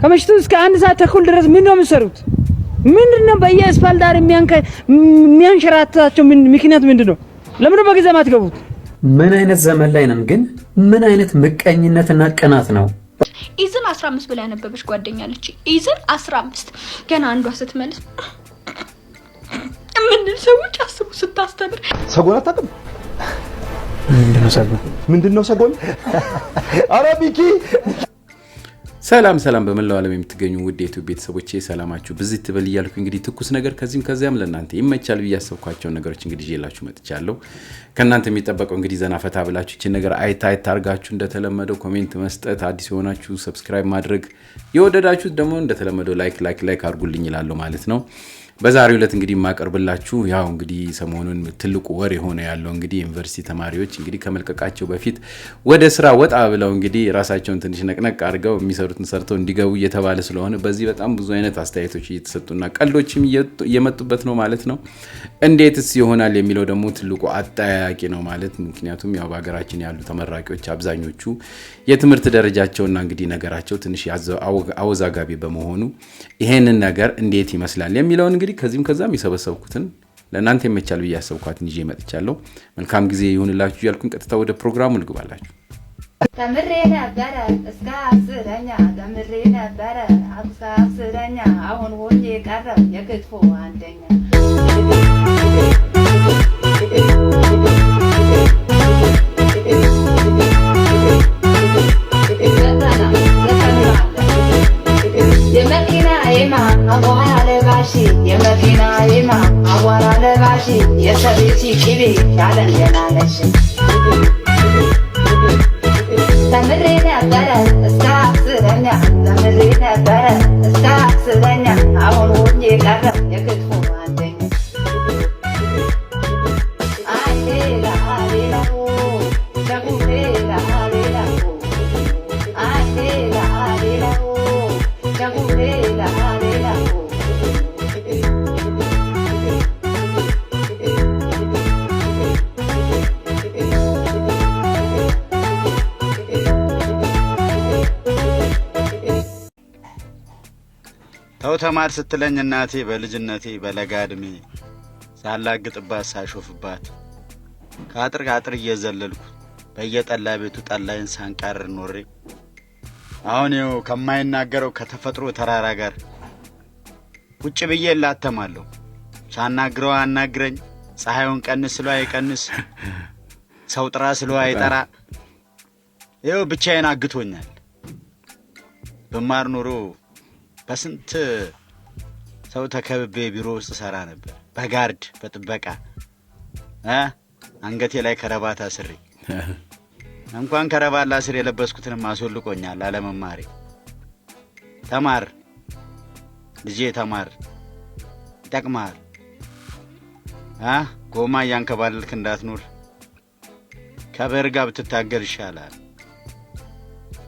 ከምሽቱ እስከ 1 ሰዓት ተኩል ድረስ ምን ነው የምትሰሩት? ምንድነው በየአስፋልት ዳር የሚያንሸራታቸው ምክንያት ምንድነው? ለምን በጊዜ ማትገቡት? ምን አይነት ዘመን ላይ ነን ግን? ምን አይነት ምቀኝነትና ቅናት ነው? ኢዝን 15 ብላ ያነበበች ጓደኛለች። ኢዝን 15 ገና አንዷ ስትመልስ ምን ሰዎች አስቡ ስታስተምር ሰጎን አታውቅም? ምንድነው ሰጎን? ኧረ ቢኪ ሰላም በመላው ዓለም የምትገኙ ውድ የዩቲዩብ ቤተሰቦቼ ሰላማችሁ ብዝት ትበል እያልኩ እንግዲህ ትኩስ ነገር ከዚህም ከዚያም ለእናንተ ይመቻል ብዬ ያሰብኳቸው ነገሮች እንግዲህ ይዤላችሁ መጥቻለሁ። ከእናንተ የሚጠበቀው እንግዲህ ዘና ፈታ ብላችሁ እቺ ነገር አይታ አርጋችሁ እንደተለመደው ኮሜንት መስጠት፣ አዲስ የሆናችሁ ሰብስክራይብ ማድረግ፣ የወደዳችሁት ደግሞ እንደተለመደው ላይክ አድርጉልኝ ይላሉ ማለት ነው። በዛሬው ዕለት እንግዲህ ማቀርብላችሁ ያው እንግዲህ ሰሞኑን ትልቁ ወር የሆነ ያለው እንግዲህ ዩኒቨርሲቲ ተማሪዎች እንግዲህ ከመልቀቃቸው በፊት ወደ ስራ ወጣ ብለው እንግዲህ ራሳቸውን ትንሽ ነቅነቅ አድርገው የሚሰሩትን ሰርተው እንዲገቡ እየተባለ ስለሆነ በዚህ በጣም ብዙ አይነት አስተያየቶች እየተሰጡና ቀልዶችም እየመጡበት ነው ማለት ነው። እንዴትስ ይሆናል የሚለው ደግሞ ትልቁ አጠያያቂ ነው ማለት ምክንያቱም ያው በሀገራችን ያሉ ተመራቂዎች አብዛኞቹ የትምህርት ደረጃቸውና እንግዲህ ነገራቸው ትንሽ አወዛጋቢ በመሆኑ ይሄንን ነገር እንዴት ይመስላል የሚለው እንግዲህ ከዚህም ከዛም የሰበሰብኩትን ለእናንተ ይመቻል ብዬ ያሰብኳትን ይዤ መጥቻለሁ። መልካም ጊዜ ይሁንላችሁ እያልኩኝ ቀጥታ ወደ ፕሮግራሙ ልግባላችሁ። ተምሬ ነበረ እስከ 10ኛ ተምሬ ነበረ እስከ 10ኛ አሁን ሆኜ ቀረ የክትፎ አንደኛ የመኪና ይማ አዋራ ለባሺ የሰሪሲ ቂቤ ያለን የናለሽ ተምሬ ነበረ እስከ 10ኛ ተምሬ ነበረ እስከ 10ኛ አሁን ሆኜ ቀረ የክትፎ አንደኛ አይሌላ ሸጉሌላ አይሌላ ሸጉሌላ ተው ተማር ስትለኝ እናቴ በልጅነቴ በለጋ እድሜ ሳላግጥባት ሳሾፍባት ከአጥር እየዘለልኩ በየጠላ ቤቱ ጠላይን ሳንቃርር ኖሬ አሁን ይኸው ከማይናገረው ከተፈጥሮ ተራራ ጋር ቁጭ ብዬ እላተማለሁ። ሳናግረው አናግረኝ፣ ፀሐዩን ቀንስ ስለው አይቀንስ፣ ሰው ጥራ ስለው አይጠራ። ይኸው ብቻዬን አግቶኛል። ብማር ኖሮ በስንት ሰው ተከብቤ ቢሮ ውስጥ ሰራ ነበር። በጋርድ በጥበቃ አንገቴ ላይ ከረባት አስሬ እንኳን ከረባት ላስር የለበስኩትንም አስወልቆኛል አለመማሬ። ተማር ልጄ ተማር፣ ይጠቅማል። ጎማ እያንከባለልክ እንዳትኖር ከብዕር ጋር ብትታገል ይሻላል።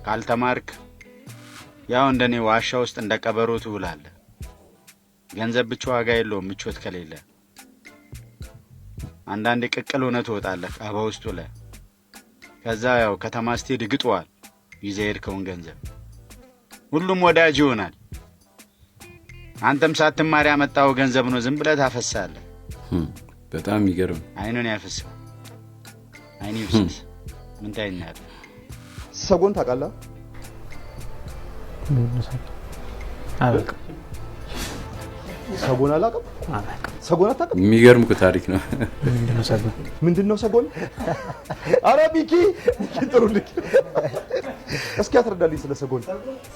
ካልተማርክ ያው እንደኔ ዋሻ ውስጥ እንደቀበሮ ትውላለህ። ገንዘብ ብቻ ዋጋ የለውም ምቾት ከሌለ። አንዳንዴ ቅቅል ሆነ ትወጣለህ አባ ውስጥ ላይ። ከዛ ያው ከተማ ስትሄድ ግጧል ይዘህ የሄድከውን ገንዘብ ሁሉም ወዳጅ ይሆናል። አንተም ሳትማር ያመጣው ገንዘብ ነው ዝም ብለህ ታፈሳለህ። በጣም ይገርም። አይኑን ያፈሰው አይኑ ይፍሰስ። ምን ታይኛለህ? ሰጎን ታውቃለህ? አበቃ ሰጎን አላውቅም። ሰጎን አታውቅም? የሚገርም ታሪክ ነው። ምንድነው ሰጎን? ኧረ ቢኪ ጥሩልኝ እስኪ አትረዳልኝ ስለ ሰጎን።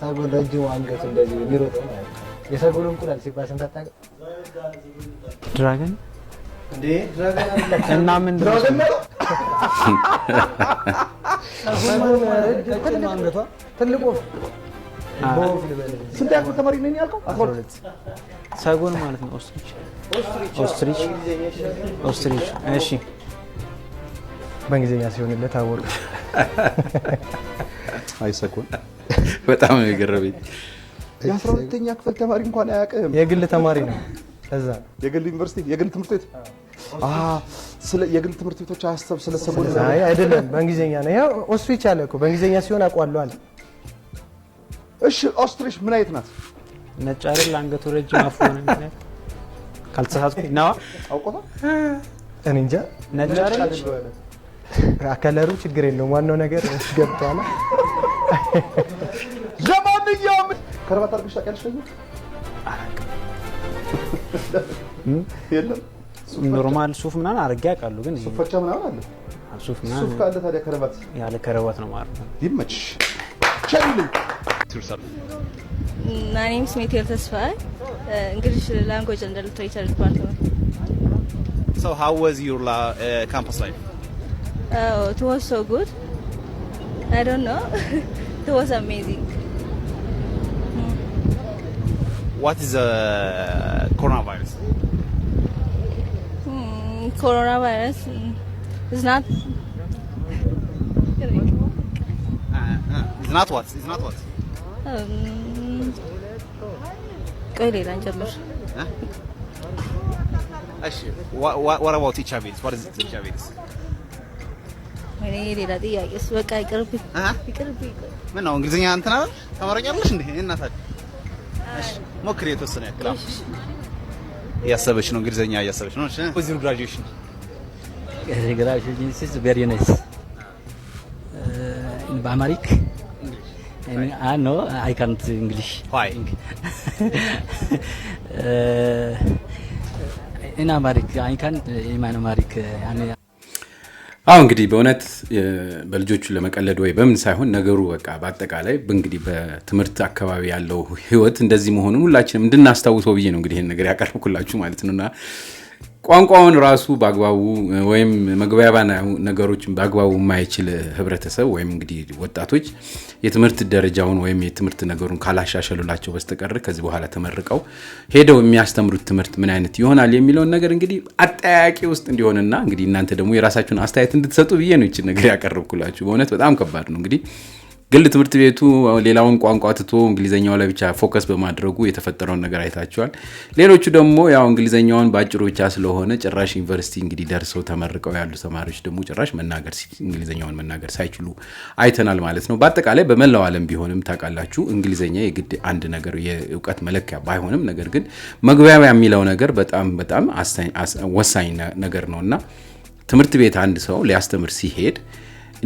ሰጎን ረጅም አንገት እንደዚህ የሚሮጠው ማለት ነው። የሰጎን እንቁላል ሲባል ሰምታጣቀ ድራገን እንዴ? ድራገን እና ምን ድራገን ነው? ሰጎን አንገቷ ትልቁ ስንት ያክል ተማሪ ነኝ ያልከው? 12 ሰጎን ማለት ነው። ኦስትሪች እሺ፣ በእንግሊዘኛ ሲሆንለት አወቀ። አይ ሰጎን በጣም ነው የገረመኝ። የ12ኛ ክፍል ተማሪ እንኳን አያውቅም። የግል ተማሪ ነው። ከዛ የግል ዩኒቨርሲቲ የግል ትምህርት ቤት ስለ የግል ትምህርት ቤቶች አያሰብ ስለ ሰጎን። አይ አይደለም፣ በእንግሊዘኛ ነው። ያው ኦስትሪች አለ እኮ በእንግሊዘኛ ሲሆን አውቀዋለሁ አለ። እሺ ኦስትሪች ምን አይነት ናት? ነጭ አይደል? አንገቱ ረጅም አፉ ነው ምክንያት ካልተሳሳትኩ ነው አውቆታ እኔ እንጃ። ነጭ አይደል? ከለሩ ችግር የለውም ዋናው ነገር ገብቷል። ለማንኛውም ከረባት አድርገሽ ታውቂያለሽ? የለም ኖርማል ሱፍ ምናምን አድርጌ አውቃለሁ፣ ግን ሱፍ ፈቻ ምናምን አለ። ሱፍ ምናምን ሱፍ ካለ ታዲያ ከረባት ያለ ከረባት ነው ማለት ነው። ይመችሽ። ቻይሊ My name is Meteor Tesfaye, English Language and Literature Department. So how was your campus life? Oh, it was so good. I don't know. It was amazing. What is coronavirus? Coronavirus is not... It's not what? It's not what? What about HIV? What is HIV? እኔ ሌላ ጥያቄስ በቃ ይቅርብኝ። ምን ነው እንግሊዝኛ እንትና ተማረኛለሽ እንዴ? እናታችን እሺ ሞክሪ የተወሰነ ያክል እያሰበች ነው እንግሊዝኛ እያሰበች ነው። እሺ ወዚሩ ግራጁዌሽን is very nice. In Amharic no, I can't English. Why? In Amharic I can't in Amharic እንግዲህ በእውነት በልጆቹ ለመቀለድ ወይ በምን ሳይሆን ነገሩ በቃ በአጠቃላይ እንግዲህ በትምህርት አካባቢ ያለው ህይወት እንደዚህ መሆኑን ሁላችንም እንድናስታውሰው ብዬ ነው እንግዲህ ይሄን ነገር ያቀርብኩላችሁ ማለት ነውና ቋንቋውን ራሱ ባግባቡ ወይም መግባቢያ ነገሮችን ባግባቡ የማይችል ህብረተሰብ ወይም እንግዲህ ወጣቶች የትምህርት ደረጃውን ወይም የትምህርት ነገሩን ካላሻሸሉላቸው በስተቀር ከዚህ በኋላ ተመርቀው ሄደው የሚያስተምሩት ትምህርት ምን አይነት ይሆናል የሚለው ነገር እንግዲህ አጠያቂ ውስጥ እንዲሆንና እንግዲህ እናንተ ደግሞ የራሳችሁን አስተያየት እንድትሰጡ ብዬ ነው እቺ ነገር ያቀርብኩላችሁ። በእውነት በጣም ከባድ ነው እንግዲህ ግል ትምህርት ቤቱ ሌላውን ቋንቋ ትቶ እንግሊዘኛው ላይ ብቻ ፎከስ በማድረጉ የተፈጠረውን ነገር አይታችኋል። ሌሎቹ ደግሞ ያው እንግሊዘኛውን ባጭሩ ብቻ ስለሆነ ጭራሽ ዩኒቨርሲቲ እንግዲህ ደርሰው ተመርቀው ያሉ ተማሪዎች ደግሞ ጭራሽ እንግሊዘኛውን መናገር ሳይችሉ አይተናል ማለት ነው። በአጠቃላይ በመላው ዓለም ቢሆንም ታውቃላችሁ እንግሊዘኛ የግድ አንድ ነገር የእውቀት መለኪያ ባይሆንም ነገር ግን መግባቢያ የሚለው ነገር በጣም ወሳኝ ነገር ነውና ትምህርት ቤት አንድ ሰው ሊያስተምር ሲሄድ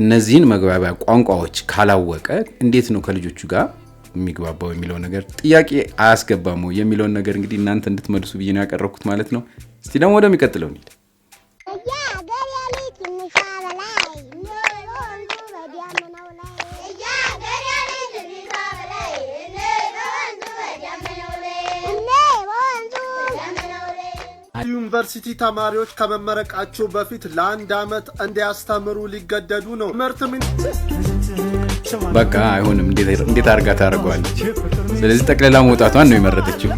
እነዚህን መግባቢያ ቋንቋዎች ካላወቀ እንዴት ነው ከልጆቹ ጋር የሚግባባው የሚለው ነገር ጥያቄ አያስገባም የሚለው ነገር እንግዲህ እናንተ እንድትመልሱ ብዬ ነው ያቀረብኩት ማለት ነው። እስቲ ደግሞ ወደሚቀጥለው እንሂድ። ዩኒቨርሲቲ ተማሪዎች ከመመረቃቸው በፊት ለአንድ አመት እንዲያስተምሩ ሊገደዱ ነው። በቃ አይሆንም። እንዴት አድርጋ ታደርገዋለች? ስለዚህ ጠቅላላ መውጣቷን ነው የመረጠችው።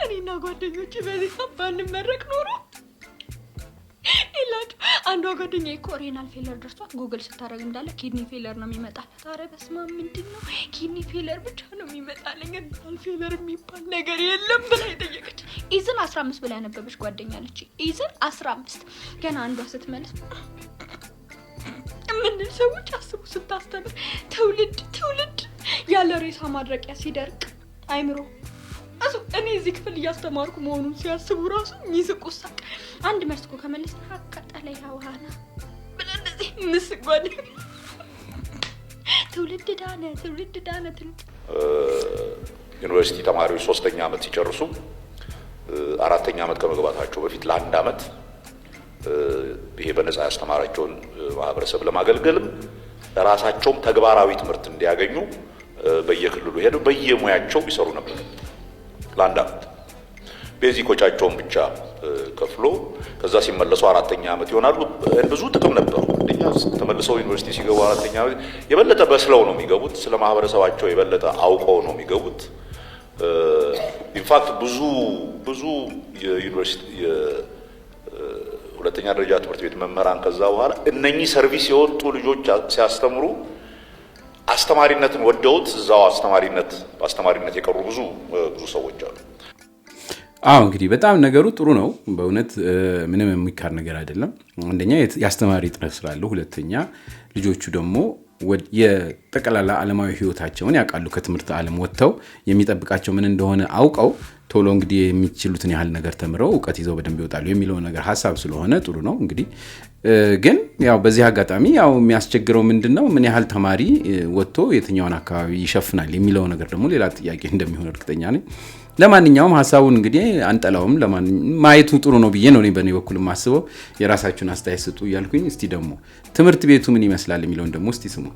እኔና ጓደኞቼ በዚህ ባንመረቅ ኖሮ ይላችሁ አንዷ ጓደኛዬ እኮ ሬናል ፌለር ደርሷት ጉግል ስታደርግ እንዳለ ኪድኒ ፌለር ነው የሚመጣላት። ኧረ በስመ አብ ምንድነው ኪድኒ ፌለር ብቻ ነው የሚመጣልኝ ሬናል ፌለር የሚባል ነገር የለም ብላ የጠየቀች። ኢዝን 15 ብላ ያነበበች ጓደኛለች። ኢዝን 15 ገና አንዷ ስትመልስ ምን ሰዎች አስቡ ስታስተምር ትውልድ ያለ ሬሳ ማድረቂያ ሲደርቅ አይምሮ እኔ እዚህ ክፍል እያስተማርኩ መሆኑን ሲያስቡ ራሱ የሚስቁሳቅ አንድ መስኮ ከመለስ አቃጠለ ያውሃና ብለን እንደዚህ ምስጓድ ትውልድ ዳነ ዩኒቨርሲቲ ተማሪዎች 3ኛ አመት ሲጨርሱ 4ኛ አመት ከመግባታቸው በፊት ለአንድ አመት ይሄ በነፃ ያስተማራቸውን ማህበረሰብ ለማገልገልም ራሳቸውም ተግባራዊ ትምህርት እንዲያገኙ በየክልሉ ሄደው በየሙያቸው ይሰሩ ነበር። ለአንድ አመት ቤዚኮቻቸውን ብቻ ከፍሎ ከዛ ሲመለሱ 4ኛ አመት ይሆናሉ። ብዙ ጥቅም ነበረው። አንደኛ ተመልሰው ዩኒቨርሲቲ ሲገቡ 4ኛ አመት የበለጠ በስለው ነው የሚገቡት። ስለ ማህበረሰባቸው የበለጠ አውቀው ነው የሚገቡት። ኢንፋክት ብዙ የዩኒቨርሲቲ ሁለተኛ ደረጃ ትምህርት ቤት መምህራን ከዛ በኋላ እነኚህ ሰርቪስ የወጡ ልጆች ሲያስተምሩ አስተማሪነትን ወደውት እዛው አስተማሪነት የቀሩ ብዙ ሰዎች አሉ። እንግዲህ በጣም ነገሩ ጥሩ ነው በእውነት ምንም የሚካር ነገር አይደለም። አንደኛ ያስተማሪ ጥረት ስላለው፣ ሁለተኛ ልጆቹ ደግሞ የጠቅላላ ዓለማዊ ህይወታቸውን ያውቃሉ። ከትምህርት ዓለም ወጥተው የሚጠብቃቸው ምን እንደሆነ አውቀው ቶሎ እንግዲህ የሚችሉትን ያህል ነገር ተምረው ዕውቀት ይዘው በደንብ ይወጣሉ የሚለው ነገር ሐሳብ ስለሆነ ጥሩ ነው። እንግዲህ ግን ያው በዚህ አጋጣሚ ያው የሚያስቸግረው ምንድነው ምን ያህል ተማሪ ወጥቶ የትኛውን አካባቢ ይሸፍናል የሚለው ነገር ደግሞ ሌላ ጥያቄ እንደሚሆን እርግጠኛ ነኝ። ለማንኛውም ሐሳቡን እንግዲህ አንጠላውም። ማየቱ ጥሩ ነው ብዬ ነው በእኔ በኩል ማስበው። የራሳችሁን አስተያየት ስጡ እያልኩኝ እስቲ ደግሞ ትምህርት ቤቱ ምን ይመስላል የሚለውን ደግሞ እስቲ ስሙ።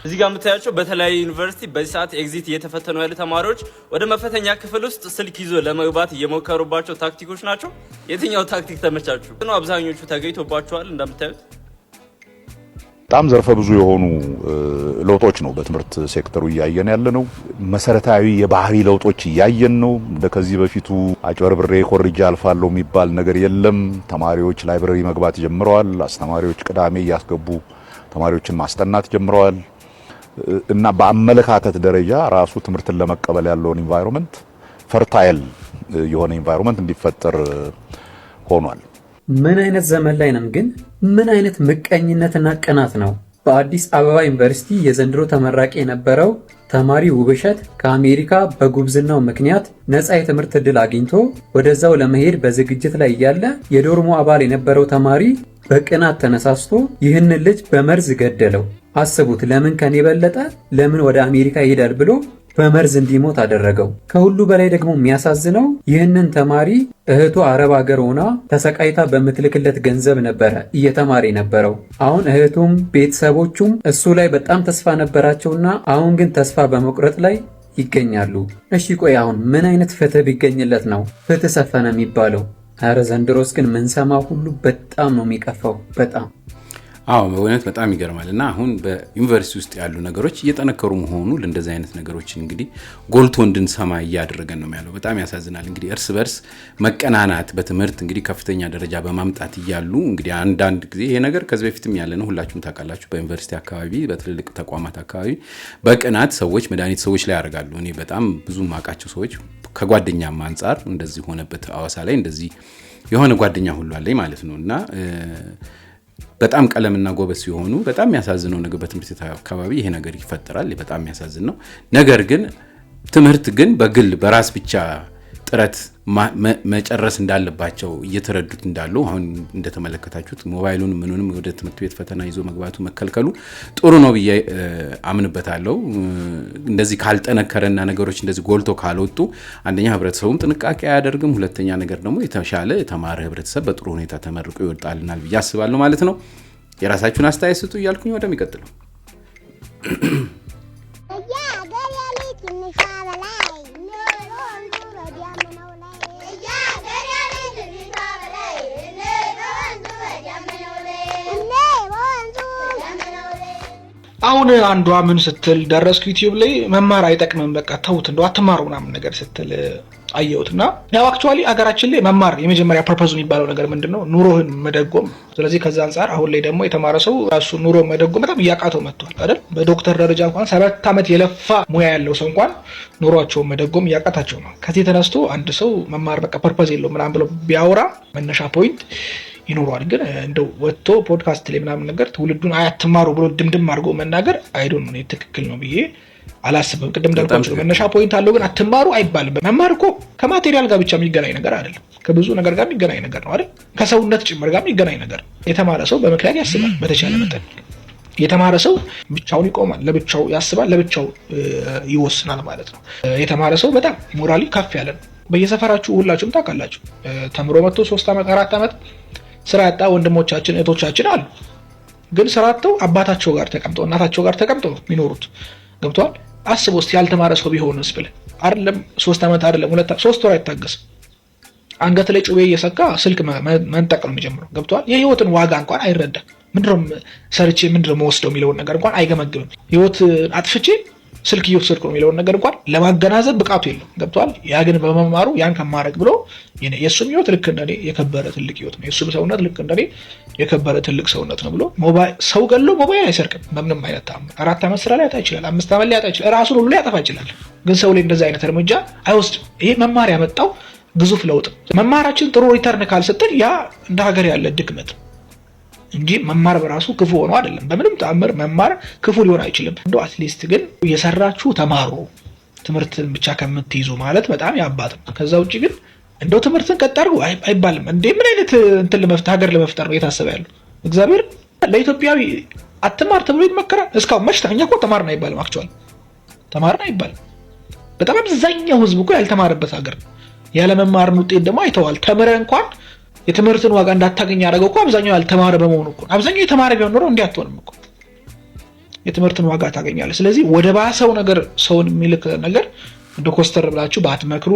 እዚህ ጋር የምታያቸው በተለያዩ ዩኒቨርሲቲ በዚህ ሰዓት ኤግዚት እየተፈተኑ ያሉ ተማሪዎች ወደ መፈተኛ ክፍል ውስጥ ስልክ ይዞ ለመግባት እየሞከሩባቸው ታክቲኮች ናቸው። የትኛው ታክቲክ ተመቻችሁ? አብዛኞቹ ተገኝቶባቸዋል። እንደምታዩት በጣም ዘርፈ ብዙ የሆኑ ለውጦች ነው በትምህርት ሴክተሩ እያየን ያለ ነው። መሰረታዊ የባህሪ ለውጦች እያየን ነው። እንደከዚህ በፊቱ አጭበርብሬ ኮርጃ አልፋለሁ የሚባል ነገር የለም። ተማሪዎች ላይብረሪ መግባት ጀምረዋል። አስተማሪዎች ቅዳሜ እያስገቡ ተማሪዎችን ማስጠናት ጀምረዋል። እና በአመለካከት ደረጃ ራሱ ትምህርትን ለመቀበል ያለውን ኢንቫይሮንመንት ፈርታይል የሆነ ኢንቫይሮንመንት እንዲፈጠር ሆኗል። ምን አይነት ዘመን ላይ ነን ግን? ምን አይነት ምቀኝነትና ቅናት ነው? በአዲስ አበባ ዩኒቨርሲቲ የዘንድሮ ተመራቂ የነበረው ተማሪ ውብሸት ከአሜሪካ በጉብዝናው ምክንያት ነፃ የትምህርት ዕድል አግኝቶ ወደዛው ለመሄድ በዝግጅት ላይ እያለ የዶርሞ አባል የነበረው ተማሪ በቅናት ተነሳስቶ ይህንን ልጅ በመርዝ ገደለው። አስቡት፣ ለምን ከኔ በለጠ ለምን ወደ አሜሪካ ይሄዳል ብሎ በመርዝ እንዲሞት አደረገው። ከሁሉ በላይ ደግሞ የሚያሳዝነው ይህንን ተማሪ እህቱ አረብ ሀገር ሆና ተሰቃይታ በምትልክለት ገንዘብ ነበረ እየተማረ ነበረው። አሁን እህቱም ቤተሰቦቹም እሱ ላይ በጣም ተስፋ ነበራቸውና አሁን ግን ተስፋ በመቁረጥ ላይ ይገኛሉ። እሺ ቆይ አሁን ምን አይነት ፍትህ ቢገኝለት ነው ፍትህ ሰፈነ የሚባለው? አረ ዘንድሮስ ግን ምንሰማው ሁሉ በጣም ነው የሚቀፋው። በጣም በእውነት በጣም ይገርማል። እና አሁን በዩኒቨርሲቲ ውስጥ ያሉ ነገሮች እየጠነከሩ መሆኑ ለእንደዚህ አይነት ነገሮችን እንግዲህ ጎልቶ እንድንሰማ እያደረገን ነው ያለው። በጣም ያሳዝናል። እንግዲህ እርስ በርስ መቀናናት በትምህርት እንግዲህ ከፍተኛ ደረጃ በማምጣት እያሉ እንግዲህ አንዳንድ ጊዜ ይሄ ነገር ከዚህ በፊትም ያለ ነው፣ ሁላችሁም ታውቃላችሁ። በዩኒቨርሲቲ አካባቢ በትልልቅ ተቋማት አካባቢ በቅናት ሰዎች መድኃኒት ሰዎች ላይ ያደርጋሉ። እኔ በጣም ብዙ ማውቃቸው ሰዎች ከጓደኛም አንጻር እንደዚህ ሆነበት አዋሳ ላይ እንደዚህ የሆነ ጓደኛ ሁሉ አለኝ ማለት ነው። እና በጣም ቀለምና ጎበስ ሲሆኑ በጣም የሚያሳዝነው ነገር በትምህርት ቤት አካባቢ ይሄ ነገር ይፈጠራል። በጣም የሚያሳዝን ነው። ነገር ግን ትምህርት ግን በግል በራስ ብቻ ጥረት መጨረስ እንዳለባቸው እየተረዱት እንዳሉ አሁን እንደተመለከታችሁት ሞባይሉን ምኑንም ወደ ትምህርት ቤት ፈተና ይዞ መግባቱ መከልከሉ ጥሩ ነው ብዬ አምንበታለሁ። እንደዚህ ካልጠነከረና ነገሮች እንደዚህ ጎልቶ ካልወጡ አንደኛ ህብረተሰቡም ጥንቃቄ አያደርግም፣ ሁለተኛ ነገር ደግሞ የተሻለ የተማረ ህብረተሰብ በጥሩ ሁኔታ ተመርቆ ይወጣልናል ብዬ አስባለሁ ማለት ነው። የራሳችሁን አስተያየት ስጡ እያልኩኝ ወደሚቀጥለው አሁን አንዷ ምን ስትል ደረስኩ ዩቲዩብ ላይ መማር አይጠቅምም በቃ ተውት እንደው አትማሩ ምናምን ነገር ስትል አየሁትና ያው አክቹአሊ አገራችን ላይ መማር የመጀመሪያ ፐርፐዙ የሚባለው ነገር ምንድነው? ኑሮህን መደጎም። ስለዚህ ከዛ አንፃር አሁን ላይ ደግሞ የተማረ ሰው ራሱ ኑሮ መደጎም በጣም እያቃተው መጥቷል አይደል? በዶክተር ደረጃ እንኳን 7 ዓመት የለፋ ሙያ ያለው ሰው እንኳን ኑሯቸውን መደጎም እያቃታቸው ነው። ከዚህ ተነስቶ አንድ ሰው መማር በቃ ፐርፐዝ የለው ምናምን ብሎ ቢያወራ መነሻ ፖይንት ይኖራል። ግን እንደው ወጥቶ ፖድካስት ላይ ምናምን ነገር ትውልዱን አያትማሩ ብሎ ድምድም አድርጎ መናገር አይዶን ነው ትክክል ነው ብዬ አላስብም። ቅድም እንዳልኳችሁ መነሻ ፖይንት አለው ግን አትማሩ አይባልም። መማር እኮ ከማቴሪያል ጋር ብቻ የሚገናኝ ነገር አይደለም፣ ከብዙ ነገር ጋር የሚገናኝ ነገር ነው አይደል? ከሰውነት ጭምር ጋር የሚገናኝ ነገር። የተማረ ሰው በምክንያት ያስባል። በተቻለ መጠን የተማረ ሰው ብቻውን ይቆማል፣ ለብቻው ያስባል፣ ለብቻው ይወስናል ማለት ነው። የተማረ ሰው በጣም ሞራሊ ከፍ ያለ ነው። በየሰፈራችሁ ሁላችሁም ታውቃላችሁ። ተምሮ መጥቶ 3 ዓመት 4 ዓመት ስራ ያጣ ወንድሞቻችን እህቶቻችን አሉ። ግን ስራ አጥተው አባታቸው ጋር ተቀምጠው እናታቸው ጋር ተቀምጠው የሚኖሩት ገብቷል። አስበው እስቲ ያልተማረ ሰው ቢሆንስ ብለህ አይደለም 3 ዓመት አይደለም 3 ወር አይታገስም። አንገት ላይ ጩቤ እየሰካ ስልክ መንጠቅ ነው የሚጀምረው። ገብቷል። የህይወትን ዋጋ እንኳን አይረዳም። ምንድነው ሰርቼ ምንድነው መወስደው የሚለውን ነገር እንኳን አይገመግምም። ህይወት አጥፍቼ ስልክ እየወሰድኩ ነው የሚለውን ነገር እንኳን ለማገናዘብ ብቃቱ የለም። ገብቷል። ያ ግን በመማሩ ያን ከማድረግ ብሎ የእሱም ህይወት ልክ እንደኔ የከበረ ትልቅ ህይወት ነው፣ የእሱም ሰውነት ልክ እንደኔ የከበረ ትልቅ ሰውነት ነው ብሎ ሰው ገሎ ሞባይል አይሰርቅም በምንም አይነት ታምር። 4 ዓመት ስራ ሊያጣ ይችላል፣ 5 ዓመት ሊያጣ ይችላል፣ ራሱን ሁሉ ሊያጠፋ ይችላል። ግን ሰው ላይ እንደዚህ አይነት እርምጃ አይወስድም። ይሄ መማር ያመጣው ግዙፍ ለውጥ። መማራችን ጥሩ ሪተርን ካልሰጠን ያ እንደ ሀገር ያለ ድክመት እንጂ መማር በራሱ ክፉ ሆኖ አይደለም። በምንም ተአምር መማር ክፉ ሊሆን አይችልም። እንደው አትሊስት ግን እየሰራችሁ ተማሩ ትምህርትን ብቻ ከምትይዙ ማለት በጣም ያባጥም። ከዛ ውጪ ግን እንደው ትምህርትን ቀጥ አድርጉ አይባልም። እንዴ ምን አይነት እንትን ሀገር ለመፍጠር ነው የታሰበ ያለው? እግዚአብሔር ለኢትዮጵያዊ አትማር ተብሎ ይመከራል። እስካሁን መሽተኛ እኮ ተማርን አይባልም። አክቹዋሊ ተማርን አይባልም። በጣም አብዛኛው ህዝብ እኮ ያልተማረበት ሀገር ያለ መማርን ውጤት ደግሞ አይተዋል። ተምረ እንኳን የትምህርትን ዋጋ እንዳታገኝ ያደረገው እኮ አብዛኛው ያልተማረ በመሆኑ እኮ። አብዛኛው የተማረ ቢሆን ኖሮ እንዲያትሆንም እኮ የትምህርትን ዋጋ ታገኛለህ። ስለዚህ ወደ ባሰው ነገር ሰውን የሚልክ ነገር እንደ ኮስተር ብላችሁ ባትመክሩ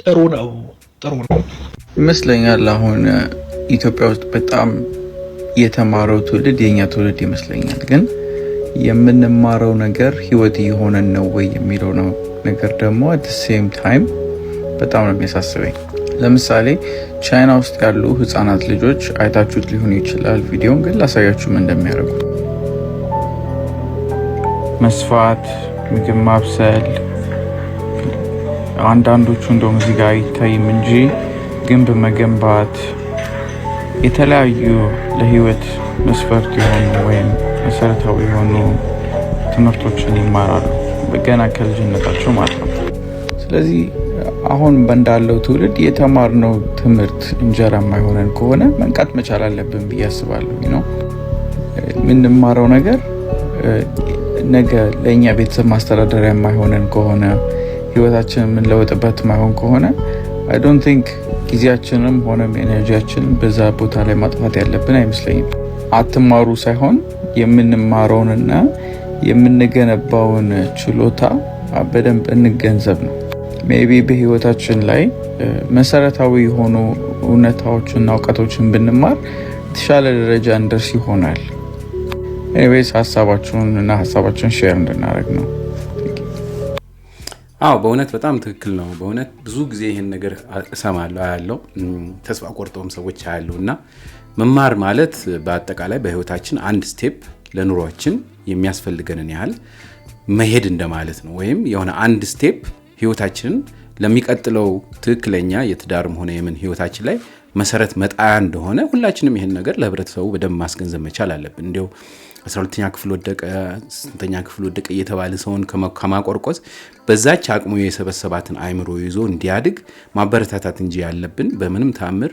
ጥሩ ነው ይመስለኛል። አሁን ኢትዮጵያ ውስጥ በጣም የተማረው ትውልድ የኛ ትውልድ ይመስለኛል። ግን የምንማረው ነገር ህይወት እየሆነን ነው ወይ የሚለው ነው ነገር ደግሞ at the same time በጣም ነው የሚያሳስበኝ። ለምሳሌ ቻይና ውስጥ ያሉ ህፃናት ልጆች አይታችሁት ሊሆን ይችላል ቪዲዮን፣ ግን ላሳያችሁም እንደሚያደርጉ መስፋት፣ ምግብ ማብሰል፣ አንዳንዶቹ እንደውም እዚህ ጋር አይታይም እንጂ ግንብ መገንባት፣ የተለያዩ ለህይወት መስፈርት የሆኑ ወይም መሰረታዊ የሆኑ ትምህርቶችን ይማራሉ ገና ከልጅነታቸው ማለት ነው። ስለዚህ አሁን እንዳለው ትውልድ የተማርነው ትምህርት እንጀራ የማይሆነን ከሆነ መንቃት መቻል አለብን ብዬ አስባለሁ። ነው የምንማረው ነገር ነገ ለእኛ ቤተሰብ ማስተዳደሪያ የማይሆነን ከሆነ ህይወታችንን የምንለወጥበት የማይሆን ከሆነ I don't think ጊዜያችንም ሆነም ኤነርጂያችንን በዛ ቦታ ላይ ማጥፋት ያለብን አይመስለኝም። አትማሩ ሳይሆን የምንማረውንና የምንገነባውን ችሎታ በደንብ እንገንዘብ ነው። ሜቢ በህይወታችን ላይ መሰረታዊ የሆኑ እውነታዎችና እውቀቶችን ብንማር የተሻለ ደረጃ እንደርስ ይሆናል። ኤኒዌይስ ሀሳባችሁን ሼር እንድናደርግ ነው። አዎ በእውነት በጣም ትክክል ነው። በእውነት ብዙ ጊዜ ይህን ነገር እሰማለሁ አያለው፣ ተስፋ ቆርጠውም ሰዎች አያለው እና መማር ማለት በአጠቃላይ በህይወታችን አንድ ስቴፕ ለኑሯችን የሚያስፈልገንን ያህል መሄድ እንደማለት ነው። ወይም የሆነ አንድ ስቴፕ ህይወታችንን ለሚቀጥለው ትክክለኛ የትዳርም ሆነ የምን ህይወታችን ላይ መሰረት መጣያ እንደሆነ ሁላችንም ይሄን ነገር ለህብረተሰቡ በደንብ ማስገንዘብ መቻል አለብን። እንዲያው 12ኛ ክፍል ወደቀ 8ኛ ክፍል ወደቀ እየተባለ ሰውን ከማቆርቆዝ በዛች አቅሙ የሰበሰባትን አይምሮ ይዞ እንዲያድግ ማበረታታት እንጂ ያለብን በምንም ተአምር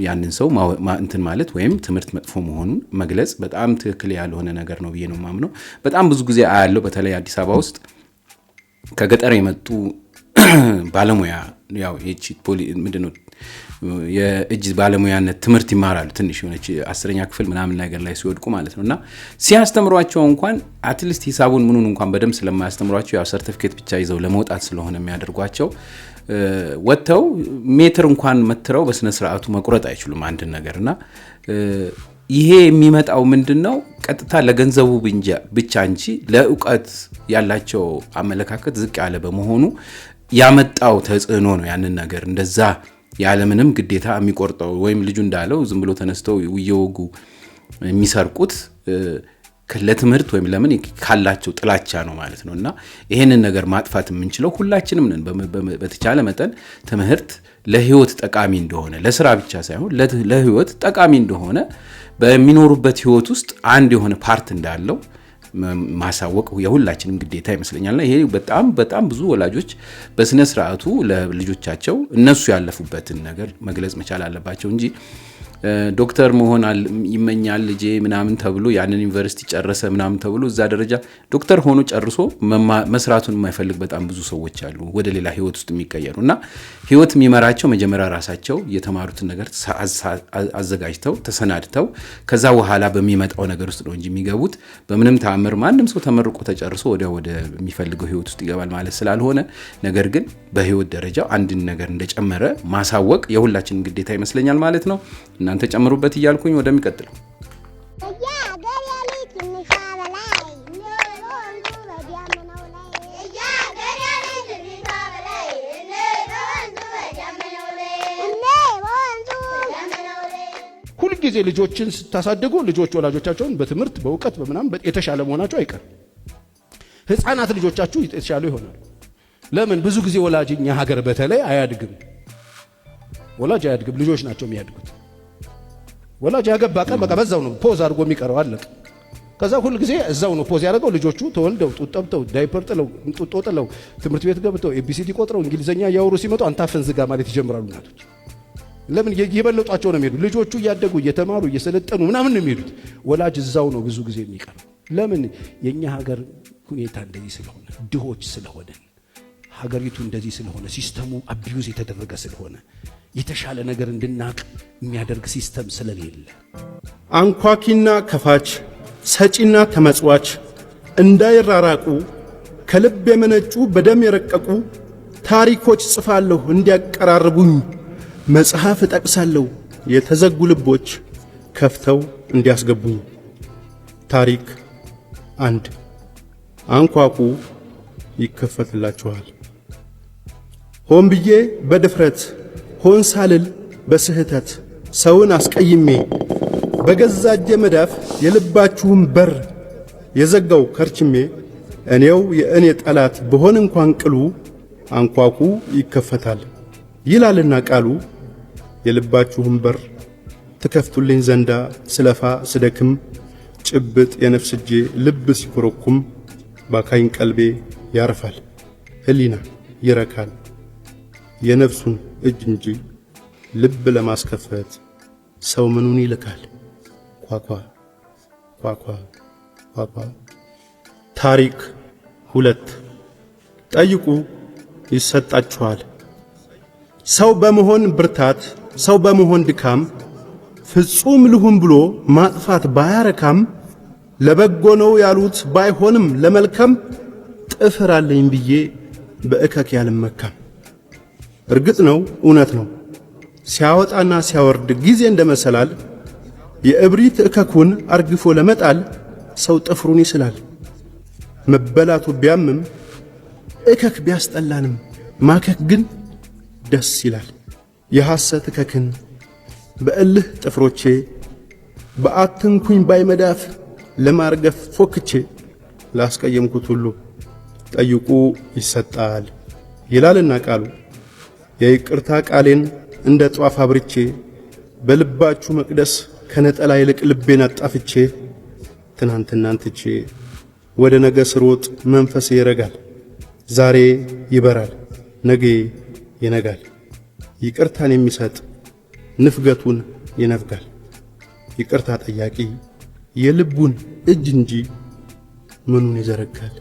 ያንን ሰው እንትን ማለት ወይም ትምህርት መጥፎ መሆኑን መግለጽ በጣም ትክክል ያልሆነ ነገር ነው ብዬ ነው የማምነው። በጣም ብዙ ጊዜ አያለው በተለይ አዲስ አበባ ውስጥ ከገጠር የመጡ ባለሙያ ያው ምንድነው የእጅ ባለሙያነት ትምህርት ይማራሉ። ትንሽ የሆነች 10ኛ ክፍል ምናምን ነገር ላይ ሲወድቁ ማለት ነውና ሲያስተምሯቸው እንኳን አትሊስት ሂሳቡን ምኑን እንኳን በደንብ ስለማያስተምሯቸው ያው ሰርቲፊኬት ብቻ ይዘው ለመውጣት ስለሆነ የሚያደርጓቸው ወጥተው ሜትር እንኳን መትረው በስነ ስርዓቱ መቁረጥ አይችሉም አንድ ነገርና ይሄ የሚመጣው ምንድነው ቀጥታ ለገንዘቡ ብቻ እንጂ ለእውቀት ያላቸው አመለካከት ዝቅ ያለ በመሆኑ ያመጣው ተጽዕኖ ነው። ያንን ነገር እንደዛ ያለምንም ግዴታ የሚቆርጠው ወይም ልጁ እንዳለው ዝም ብሎ ተነስተው እየወጉ የሚሰርቁት ለትምህርት ወይም ለምን ካላቸው ጥላቻ ነው ማለት ነውና ይሄንን ነገር ማጥፋት የምንችለው ሁላችንም ነን። በተቻለ መጠን ትምህርት ለህይወት ጠቃሚ እንደሆነ ለስራ ብቻ ሳይሆን ለህይወት ጠቃሚ እንደሆነ በሚኖሩበት ህይወት ውስጥ አንድ የሆነ ፓርት እንዳለው ማሳወቅ የሁላችንም ግዴታ ይመስለኛልና ይሄ በጣም ብዙ ወላጆች በስነ ስርዓቱ ለልጆቻቸው እነሱ ያለፉበትን ነገር መግለጽ መቻል አለባቸው እንጂ ዶክተር መሆን ይመኛል ልጄ ምናምን ተብሎ ያንን ዩኒቨርሲቲ ጨረሰ ምናምን ተብሎ እዛ ደረጃ ዶክተር ሆኖ ጨርሶ መስራቱን የማይፈልግ በጣም ብዙ ሰዎች አሉ ወደ ሌላ ህይወት ውስጥ የሚቀየሩና ህይወት የሚመራቸው መጀመሪያ ራሳቸው የተማሩትን ነገር አዘጋጅተው ተሰናድተው ከዛ በኋላ በሚመጣው ነገር ውስጥ ነው እንጂ የሚገቡት በምንም ተአምር ማንንም ሰው ተመርቆ ተጨርሶ ወደ የሚፈልገው ህይወት ውስጥ ይገባል ማለት ስላልሆነ ነገር ግን በህይወት ደረጃ አንድን ነገር እንደጨመረ ማሳወቅ የሁላችንም ግዴታ ይመስለኛል ማለት ነው። እናንተ ጨምሩበት እያልኩኝ ወደሚቀጥለው ጊዜ ልጆችን ስታሳድጉ ልጆች ወላጆቻቸውን በትምህርት በእውቀት በመናም የተሻለ መሆናቸው አይቀር ህፃናት ልጆቻችሁ የተሻለ ይሆናል ለምን ብዙ ጊዜ ወላጅኛ ሀገር በተለይ አያድግም ወላጅ አያድግም ልጆች ናቸው የሚያድጉት ወላጅ ያገባ ቀን በቃ በዛው ነው ፖዝ አድርጎ የሚቀረው አለቀ ከዛ ሁሉ ጊዜ እዛው ነው ፖዝ ያደረገው ልጆቹ ተወልደው ጡጠብተው ዳይፐር ጥለው ጡጦ ጥለው ትምህርት ቤት ገብተው ኤቢሲዲ ቆጥረው እንግሊዘኛ ያወሩ ሲመጡ አንታፈን ዝጋ ማለት ይጀምራሉ እናቶች ለምን ይበለጧቸው ነው የሚሄዱ ልጆቹ ያደጉ እየተማሩ እየሰለጠኑ ምናምን ነው የሚሄዱት ወላጅ እዛው ነው ብዙ ጊዜ የሚቀረው ለምን የኛ ሀገር ሁኔታ እንደዚህ ስለሆነ ድሆች ስለሆነ ሀገሪቱ እንደዚህ ስለሆነ ሲስተሙ አቢዩዝ የተደረገ ስለሆነ የተሻለ ነገር እንድናቅ የሚያደርግ ሲስተም ስለሌለ አንኳኪና ከፋች ሰጪና ተመጽዋች እንዳይራራቁ ከልብ የመነጩ በደም የረቀቁ ታሪኮች ጽፋለሁ እንዲያቀራርቡኝ መጽሐፍ እጠቅሳለሁ የተዘጉ ልቦች ከፍተው እንዲያስገቡኝ ታሪክ 1 አንኳኩ ይከፈትላችኋል ሆን ብዬ በድፍረት ሆን ሳልል በስህተት ሰውን አስቀይሜ በገዛጀ መዳፍ የልባችሁን በር የዘጋው ከርችሜ እኔው የእኔ ጠላት በሆን እንኳን ቅሉ አንኳኩ ይከፈታል ይላልና ቃሉ የልባችሁን በር ተከፍቱልኝ ዘንዳ ስለፋ ስደክም ጭብጥ የነፍስጄ ልብ ሲኮረኩም ባካኝ ቀልቤ ያርፋል ህሊና ይረካል የነፍሱን እጅ እንጂ ልብ ለማስከፈት ሰው ምኑን ይልካል ኳኳ ኳኳ ኳኳ ታሪክ 2 ጠይቁ ይሰጣችኋል ሰው በመሆን ብርታት ሰው በመሆን ድካም ፍጹም ልሁን ብሎ ማጥፋት ባያረካም ለበጎ ነው ያሉት ባይሆንም ለመልካም ጥፍር አለኝ ብዬ በእከክ ያልመካም እርግጥ ነው እውነት ነው ሲያወጣና ሲያወርድ ጊዜ እንደመሰላል የእብሪት እከኩን አርግፎ ለመጣል ሰው ጥፍሩን ይስላል መበላቱ ቢያምም እከክ ቢያስጠላንም ማከክ ግን ደስ ይላል የሐሰት እከክን በእልህ ጥፍሮቼ በአትንኩኝ ባይመዳፍ ለማርገፍ ፎክቼ ላስቀየምኩት ሁሉ ጠይቁ ይሰጣል ይላልና ቃሉ የይቅርታ ቃሌን እንደ ጧፍ አብርቼ በልባችሁ መቅደስ ከነጠላ ይልቅ ልቤን አጣፍቼ ትናንትናን ትቼ ወደ ነገ ስሮጥ መንፈሴ ይረጋል ዛሬ ይበራል ነገ ይነጋል ይቅርታን የሚሰጥ ንፍገቱን ይነፍጋል ይቅርታ ጠያቂ የልቡን እጅ እንጂ ምኑን ይዘረጋል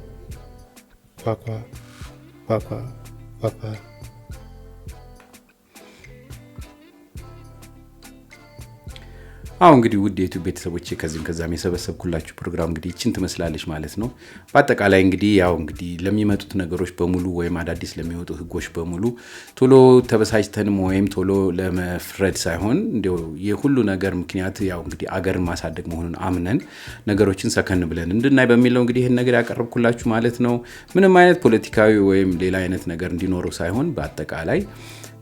ኳኳ ኳኳ ኳኳ አሁን እንግዲህ ውድ የዩቲዩብ ቤተሰቦቼ ከዚህም ከዛም የሰበሰብኩላችሁ ፕሮግራም እንግዲህ እቺን ትመስላለች ማለት ነው በአጠቃላይ እንግዲህ ያው እንግዲህ ለሚመጡት ነገሮች በሙሉ ወይም አዳዲስ ለሚወጡ ህጎች በሙሉ ቶሎ ተበሳጭተንም ወይም ቶሎ ለመፍረድ ሳይሆን እንደው የሁሉ ነገር ምክንያት ያው እንግዲህ አገርን ማሳደግ መሆኑን አምነን ነገሮችን ሰከን ብለን እንድናይ በሚለው እንግዲህ ይሄን ነገር ያቀርብኩላችሁ ማለት ነው ምንም አይነት ፖለቲካዊ ወይም ሌላ አይነት ነገር እንዲኖረው ሳይሆን በአጠቃላይ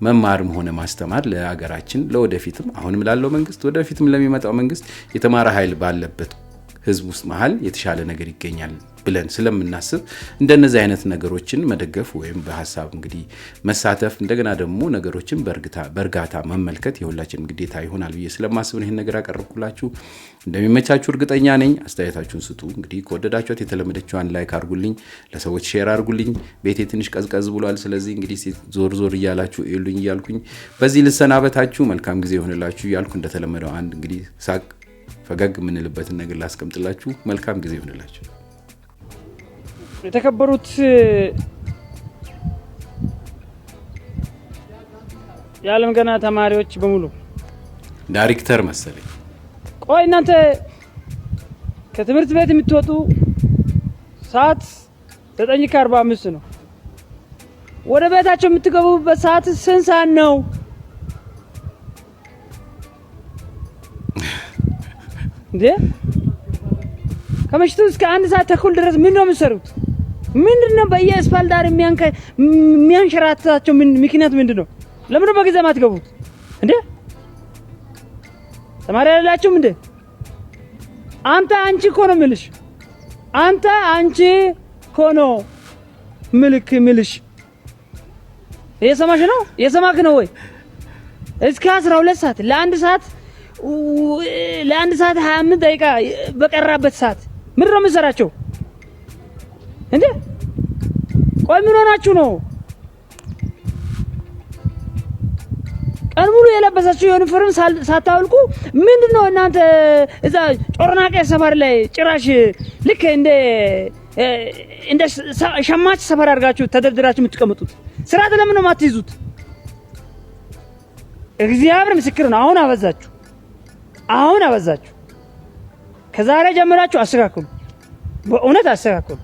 መማርም ሆነ ማስተማር ለሀገራችን ለወደፊትም አሁንም ላለው መንግስት ወደፊትም ለሚመጣው መንግስት የተማረ ኃይል ባለበት ህዝብ ውስጥ መሃል የተሻለ ነገር ይገኛል ብለን ስለምናስብ እንደነዚህ አይነት ነገሮችን መደገፍ ወይም በሐሳብ እንግዲህ መሳተፍ እንደገና ደግሞ ነገሮችን በእርጋታ መመልከት የሁላችንም ግዴታ ይሆናል ብዬ ስለማስብ ይሄን ነገር አቀርብኩላችሁ እንደሚመቻችሁ እርግጠኛ ነኝ አስተያየታችሁን ስጡ እንግዲህ ከወደዳችሁት የተለመደችዋን ላይክ አድርጉልኝ ለሰዎች ሼር አድርጉልኝ ቤቴ ትንሽ ቀዝቀዝ ብሏል ስለዚህ እንግዲህ ዞር ዞር እያላችሁ ይሉኝ እያልኩኝ በዚህ ልሰናበታችሁ መልካም ጊዜ ይሆንላችሁ እያልኩ እንደተለመደው አንድ እንግዲህ ሳቅ ፈገግ ምንልበትን ነገር ላስቀምጥላችሁ መልካም ጊዜ ይሆንላችሁ የተከበሩት የዓለም ገና ተማሪዎች በሙሉ ዳይሬክተር መሰለኝ ቆይ እናንተ ከትምህርት ቤት የምትወጡ ሰዓት 9:45 ነው ወደ ቤታቸው የምትገቡበት ሰዓት ስንት ሰዓት ነው እንዴ ከመሽቱ እስከ 1 ሰዓት ተኩል ድረስ ምን ነው የምትሰሩት ምንድነው በየአስፋልት ዳር የሚያንሸራትታቸው ምክንያት ምንድነው ለምን በጊዜ ማትገቡት እንዴ ተማሪ አይደላችሁም እንዴ? አንተ አንቺ እኮ ነው የምልሽ። አንተ አንቺ እኮ ነው ምልሽ። እየሰማሽ ነው? እየሰማክ ነው ወይ? እስከ 12 ሰዓት ለአንድ ሰዓት 25 ደቂቃ በቀራበት ሰዓት ምንድን ነው የምትሰራቸው እንዴ? ቆይ ምን ሆናችሁ ነው? ቀን ሙሉ የለበሳችሁ ዩኒፎርም ሳታውልቁ ምንድነው እናንተ እዛ ጮርናቄ ሰፈር ላይ ጭራሽ ልክ እንደ ሸማች ሰፈር አድርጋችሁ ተደርድራችሁ የምትቀመጡት? ስርዓት ለምን ነው የማትይዙት? እግዚአብሔር ምስክር ነው። አሁን አበዛችሁ። ከዛሬ ጀምራችሁ አስተካክሉ። በእውነት አስተካክሉ።